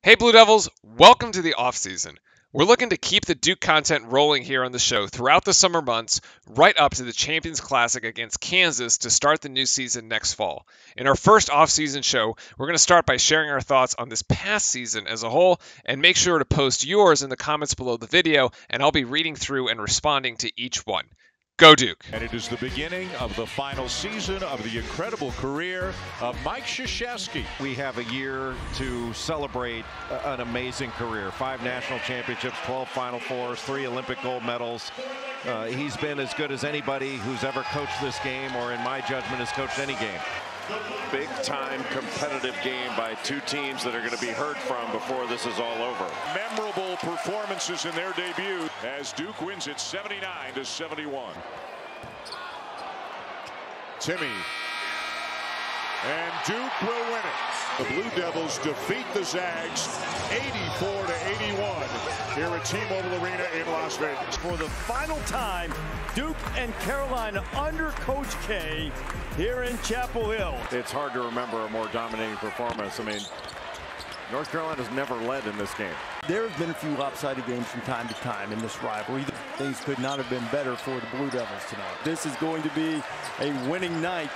Hey Blue Devils, welcome to the offseason. We're looking to keep the Duke content rolling here on the show throughout the summer months, right up to the Champions Classic against Kansas to start the new season next fall. In our first offseason show, we're going to start by sharing our thoughts on this past season as a whole, and make sure to post yours in the comments below the video, and I'll be reading through and responding to each one. Go Duke. And it is the beginning of the final season of the incredible career of Mike Krzyzewski. We have a year to celebrate an amazing career. 5 national championships, 12 Final Fours, 3 Olympic gold medals. He's been as good as anybody who's ever coached this game, or in my judgment has coached any game. Big time competitive game by 2 teams that are going to be heard from before this is all over. Memorable performances in their debut as Duke wins it 79-71. Timmy. And Duke will win it. The Blue Devils defeat the Zags 84-81 here at T-Mobile Arena in Las Vegas. For the final time, Duke and Carolina under Coach K here in Chapel Hill. It's hard to remember a more dominating performance. I mean, North Carolina's never led in this game. There have been a few lopsided games from time to time in this rivalry. Things could not have been better for the Blue Devils tonight. This is going to be a winning night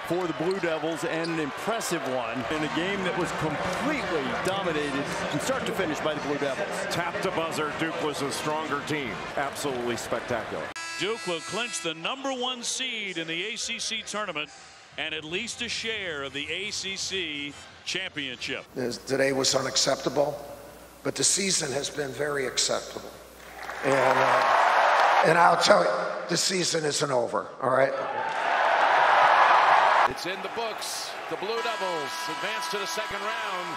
for the Blue Devils, and an impressive one in a game that was completely dominated from start to finish by the Blue Devils. Tap to buzzer, Duke was a stronger team. Absolutely spectacular. Duke will clinch the #1 seed in the ACC tournament and at least a share of the ACC championship. Today was unacceptable, but the season has been very acceptable. And I'll tell you, the season isn't over, all right? It's in the books. The Blue Devils advance to the second round.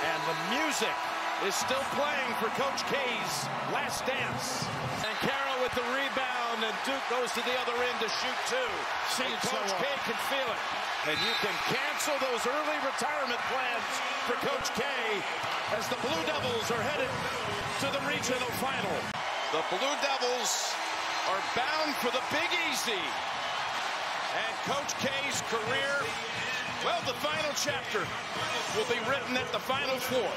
And the music is still playing for Coach K's last dance. And Carroll with the rebound, and Duke goes to the other end to shoot 2. And Coach K can feel it. And you can cancel those early retirement plans for Coach K as the Blue Devils are headed to the regional final. The Blue Devils are bound for the Big Easy. And Coach K's career, well, the final chapter will be written at the Final Four.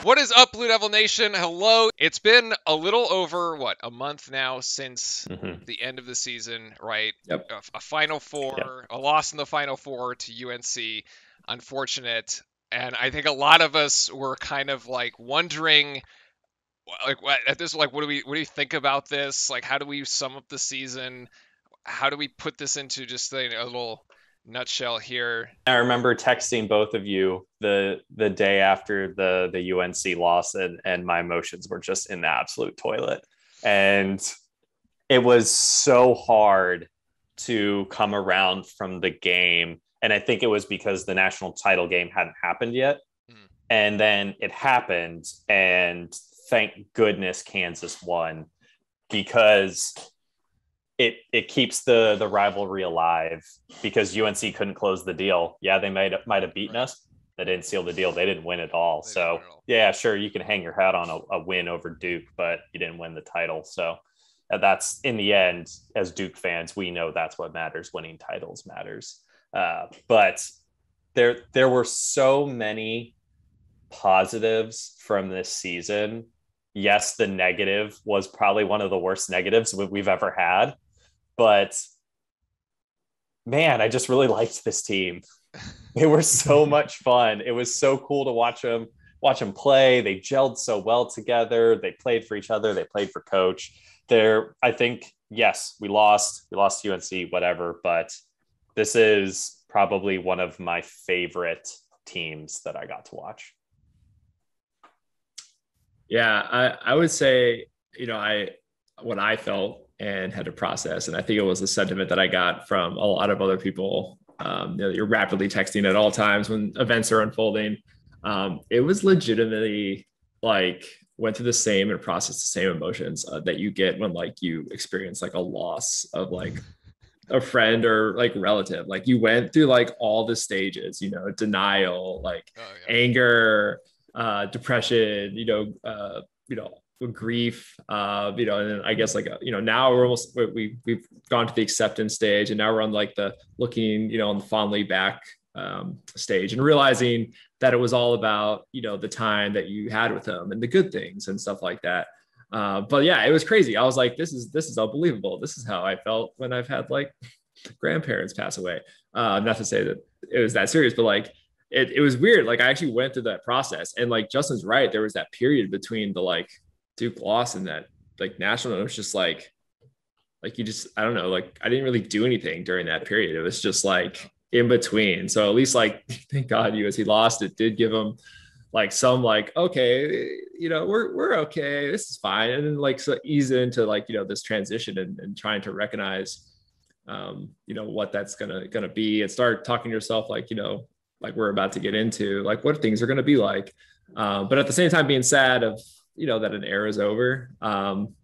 What is up, Blue Devil Nation? Hello. It's been a little over, a month now since the end of the season, right? Yep. A Final Four, a loss in the Final Four to UNC. Unfortunate. And I think a lot of us were kind of wondering, at this, what do we think about this? How do we sum up the season? How do we put this into just a little nutshell here? I remember texting both of you the day after the UNC loss, and my emotions were just in the absolute toilet. And it was so hard to come around from the game. And I think it was because the national title game hadn't happened yet. And then it happened, and thank goodness Kansas won, because it keeps the rivalry alive, because UNC couldn't close the deal. Yeah, they might have beaten us. They didn't seal the deal. They didn't win at all. So yeah, sure, you can hang your hat on a win over Duke, but you didn't win the title. So that's, in the end, as Duke fans, we know that's what matters. Winning titles matters. But there were so many positives from this season. Yes, the negative was probably one of the worst negatives we've ever had. But man, I just really liked this team. They were so much fun. It was so cool to watch them play. They gelled so well together. They played for each other. They played for Coach. I think, yes, we lost UNC, whatever, but this is probably one of my favorite teams that I got to watch. Yeah, I would say, what I felt and had to process, and I think it was a sentiment that I got from a lot of other people. You're rapidly texting at all times when events are unfolding. It was legitimately went through the same and processed the same emotions that you get when you experience a loss of a friend or relative. You went through all the stages, denial, anger, depression, grief, and then I guess now we've gone to the acceptance stage, and now we're on the looking, on the fondly back stage, and realizing that it was all about, the time that you had with him and the good things and stuff like that. But yeah, it was crazy. I was like, this is unbelievable. This is how I felt when I've had like grandparents pass away. Not to say that it was that serious, but like it was weird. Like I actually went through that process, and like Justin's right. There was that period between the like Duke loss and that like national. It was just like you just, I don't know, like I didn't really do anything during that period. It was just like in between. So at least like, thank God USC lost. It did give them like some like, okay, we're okay. This is fine. And then like, so ease into like, this transition and trying to recognize, what that's gonna be, and start talking to yourself like, like we're about to get into like what things are going to be like. But at the same time being sad of, that an era is over.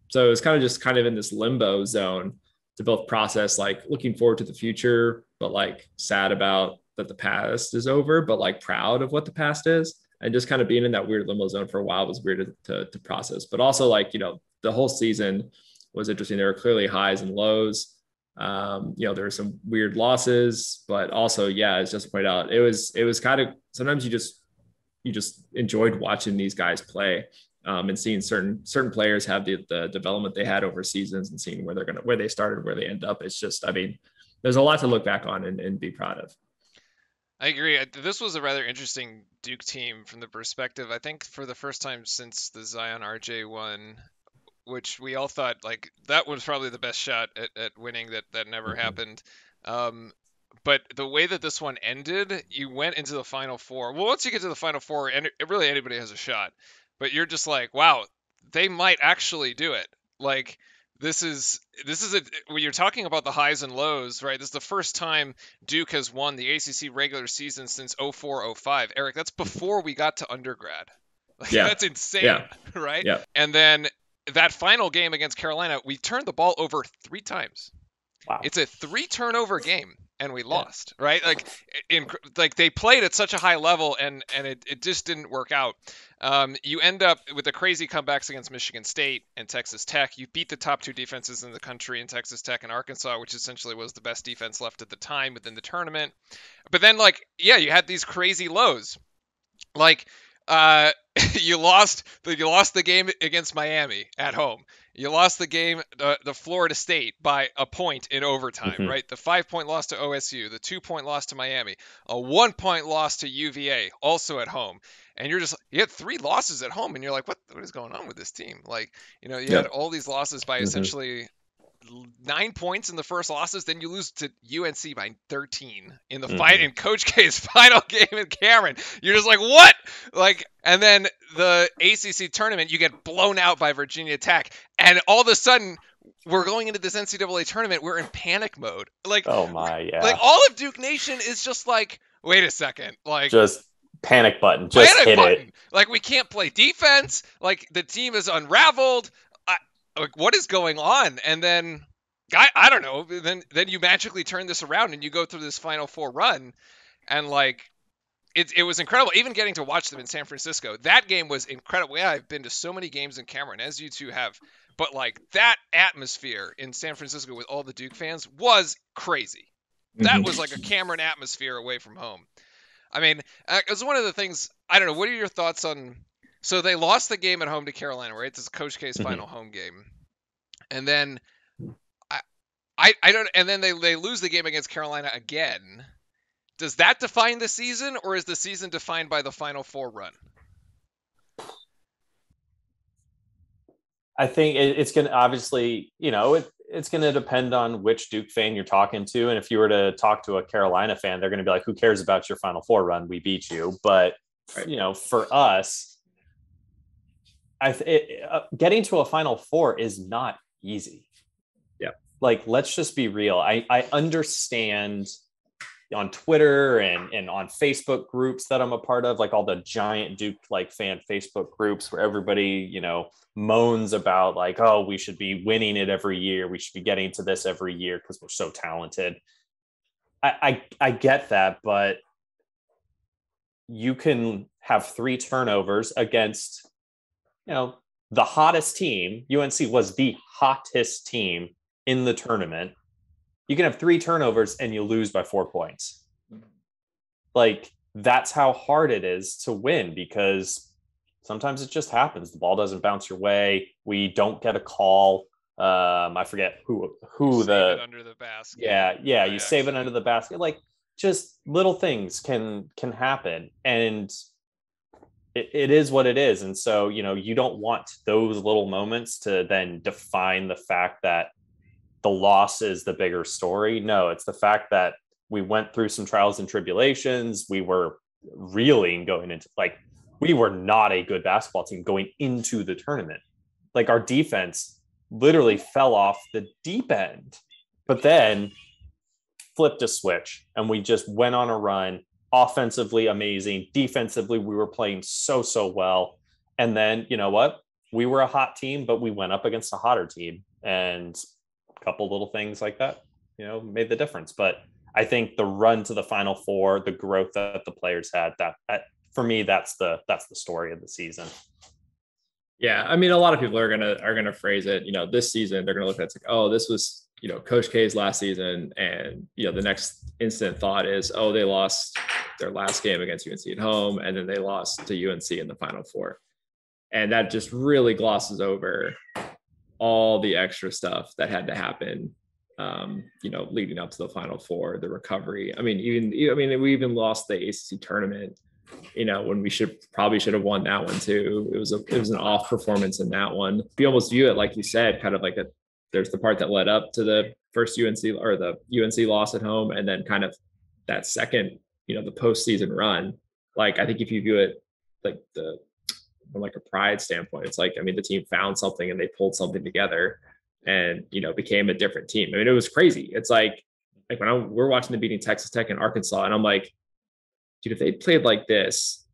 So it was kind of in this limbo zone to both process, like looking forward to the future, but like sad about that the past is over, but like proud of what the past is. And just kind of being in that weird limbo zone for a while was weird to process. But also like, the whole season was interesting. There were clearly highs and lows. There were some weird losses, but also, yeah, as just pointed out, it was kind of, sometimes you just enjoyed watching these guys play. And seeing certain players have the development they had over seasons, and seeing where they started, where they end up. It's just, I mean, there's a lot to look back on and be proud of. I agree. This was a rather interesting Duke team from the perspective, I think, for the first time since the Zion RJ one, which we all thought like that was probably the best shot at winning that never happened. But the way that this one ended, you went into the Final Four. Well, once you get to the Final Four, and really anybody has a shot, but you're just like, wow, they might actually do it. Like this is when you're talking about the highs and lows, right? This is the first time Duke has won the ACC regular season since 04-05. Eric, that's before we got to undergrad. Like, yeah, that's insane, yeah. Right? Yeah. And then that final game against Carolina, we turned the ball over 3 times. Wow. It's a 3 turnover game, and we lost, right? Like they played at such a high level, and it just didn't work out. You end up with the crazy comebacks against Michigan State and Texas Tech. You beat the top 2 defenses in the country in Texas Tech and Arkansas, which essentially was the best defense left at the time within the tournament. But then, like, yeah, you had these crazy lows. Like, you lost the game against Miami at home. You lost the game, the Florida State, by a point in overtime, right? The 5-point loss to OSU, the 2-point loss to Miami, a 1-point loss to UVA, also at home. And you had 3 losses at home, and you're like, what is going on with this team? Like, you had all these losses by essentially 9 points in the first losses, then you lose to UNC by 13 in the fight in Coach K's final game in Cameron. You're just like, what? Like, and then the ACC tournament, you get blown out by Virginia Tech, and all of a sudden, we're going into this NCAA tournament. We're in panic mode. Like, oh my, yeah. Like all of Duke Nation is just like, wait a second, like just panic button, just hit it. Like, we can't play defense. Like, the team is unraveled. Like, what is going on? And then, I don't know. Then you magically turn this around and you go through this Final Four run, and like, it was incredible. Even getting to watch them in San Francisco, that game was incredible. Yeah, I've been to so many games in Cameron, as you two have, but like that atmosphere in San Francisco with all the Duke fans was crazy. That was like a Cameron atmosphere away from home. I mean, it was one of the things. I don't know. What are your thoughts on? So they lost the game at home to Carolina, right? This is Coach K's final home game, and then I don't. And then they lose the game against Carolina again. Does that define the season, or is the season defined by the Final Four run? I think it's going to obviously, it's going to depend on which Duke fan you're talking to. And if you were to talk to a Carolina fan, they're going to be like, who cares about your Final Four run? We beat you. But, for us, getting to a Final Four is not easy. Yeah. Like, let's just be real. I understand on Twitter and on Facebook groups that I'm a part of, like all the giant Duke fan Facebook groups where everybody, moans about like, oh, we should be winning it every year. We should be getting to this every year because we're so talented. I get that, but you can have 3 turnovers against, the hottest team. UNC was the hottest team in the tournament. You can have 3 turnovers and you lose by 4 points. Like, that's how hard it is to win, because sometimes it just happens. The ball doesn't bounce your way. We don't get a call. I forget who save it under the basket. Yeah. You save it under the basket. Like, just little things can happen, and it is what it is. And so, you don't want those little moments to then define the fact that the loss is the bigger story. No, it's the fact that we went through some trials and tribulations. We were reeling going into, like, we were not a good basketball team going into the tournament. Like, our defense literally fell off the deep end, but then flipped a switch and we just went on a run. Offensively amazing, defensively we were playing so well, and then you know what, we were a hot team, but we went up against a hotter team, and a couple little things like that made the difference. But I think the run to the Final Four, the growth that the players had, that for me, that's the story of the season. Yeah, I mean, a lot of people are gonna phrase it, this season they're gonna look at it, it's like, oh, this was Coach K's last season, and the next instant thought is, oh, they lost their last game against UNC at home, and then they lost to UNC in the Final Four, and that just really glosses over all the extra stuff that had to happen, leading up to the Final Four, the recovery. I mean, we even lost the ACC tournament, when we should have won that one too. It was an off performance in that one. We almost view it, like you said, kind of like there's the part that led up to the first UNC or the UNC loss at home, and then kind of that second, the postseason run. Like, I think if you view it like from like a pride standpoint, it's like, I mean, the team found something and they pulled something together and, became a different team. I mean, it was crazy. It's like when we're watching them beating Texas Tech and Arkansas, and I'm like, dude, if they played like this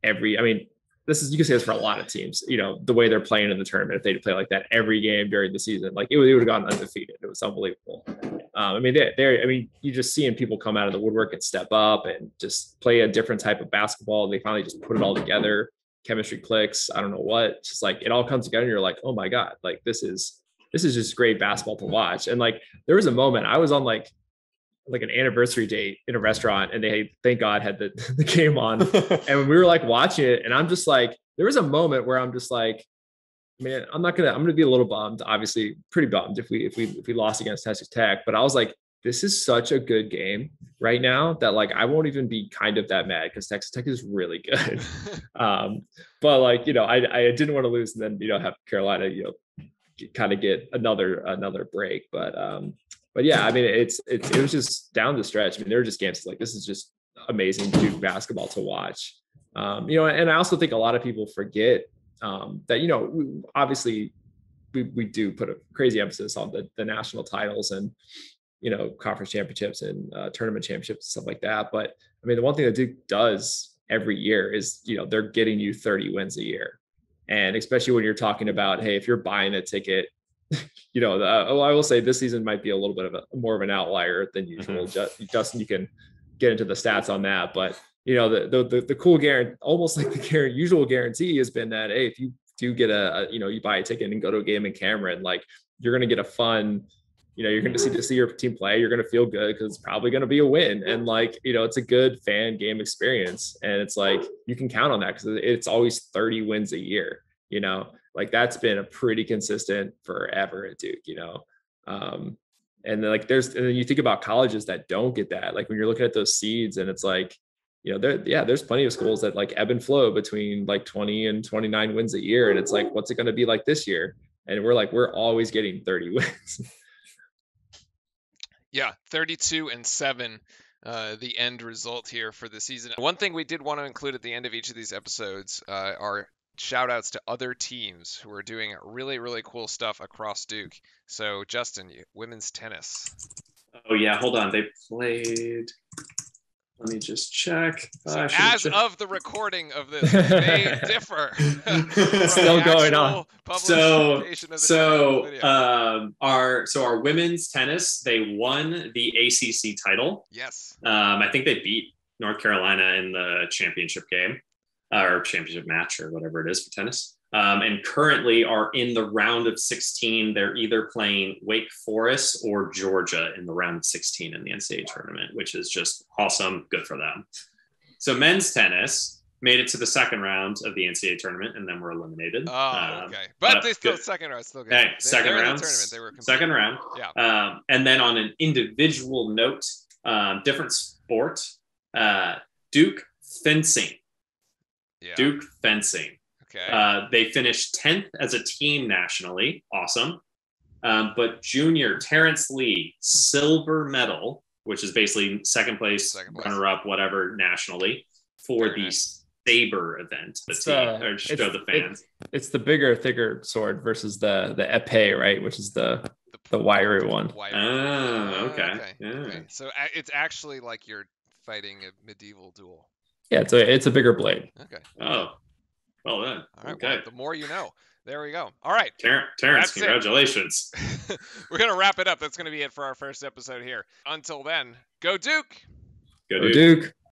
you can say this for a lot of teams, the way they're playing in the tournament, if they play like that every game during the season, like it would have gone undefeated. It was unbelievable. You just seeing people come out of the woodwork and step up and just play a different type of basketball. They finally just put it all together. Chemistry clicks. I don't know what. It's just like it all comes together. And you're like, oh my God, like this is just great basketball to watch. And like there was a moment I was on like an anniversary date in a restaurant, and they, thank God, had the game on, and we were like watching it, and I'm just like, there was a moment where I'm just like, man, I'm gonna be a little bummed, obviously pretty bummed if we lost against Texas Tech, but I was like, this is such a good game right now that like I won't even be kind of that mad, because Texas Tech is really good. But like, I didn't want to lose and then have Carolina kind of get another break, but yeah, I mean, it was just down the stretch. I mean, there were just games like, this is just amazing Duke basketball to watch. And I also think a lot of people forget that, obviously we do put a crazy emphasis on the national titles and, conference championships and tournament championships, stuff like that. But I mean, the one thing that Duke does every year is, they're getting you 30 wins a year. And especially when you're talking about, hey, if you're buying a ticket, I will say this season might be a little bit of more of an outlier than usual. Mm-hmm. Justin, you can get into the stats on that, but the cool guarantee, almost like the usual guarantee, has been that, hey, if you do get you buy a ticket and go to a game in Cameron, like you're going to get a fun, you're going to see your team play. You're going to feel good because it's probably going to be a win, and like it's a good fan game experience, and it's like you can count on that because it's always 30 wins a year. Like that's been a pretty consistent forever at Duke, and then like and then you think about colleges that don't get that, like when you're looking at those seeds, and it's like, there's plenty of schools that like ebb and flow between like 20 and 29 wins a year. And it's like, what's it going to be like this year? And we're always getting 30 wins. Yeah, 32-7, the end result here for the season. One thing we did want to include at the end of each of these episodes are shout outs to other teams who are doing really, really cool stuff across Duke. So Justin, women's tennis. Oh yeah, hold on. They played, let me just check. So as of the recording of this, they differ. Still going on. Our women's tennis, they won the ACC title. Yes. I think they beat North Carolina in the championship game. Or championship match, or whatever it is for tennis, and currently are in the round of 16. They're either playing Wake Forest or Georgia in the round of 16 in the NCAA tournament, which is just awesome. Good for them. So men's tennis made it to the second round of the NCAA tournament and then were eliminated. Oh, okay. But they still second round. Still good. Hey, second round. They were second round. Yeah. And then on an individual note, different sport, Duke fencing. Yeah. Duke fencing. Okay. They finished 10th as a team nationally. Awesome. But junior Terrence Lee, silver medal, which is basically second place. Runner-up, whatever, nationally for the saber event. Show the fans. It's the bigger, thicker sword versus the epee, right? Which is the wiry one. Oh, okay. Okay. So it's actually like you're fighting a medieval duel. Yeah, it's a bigger blade. Okay. Oh, well then. All right. Okay. Well, the more you know. There we go. All right. Terrence, congratulations. We're going to wrap it up. That's going to be it for our first episode here. Until then, go Duke. Go Duke.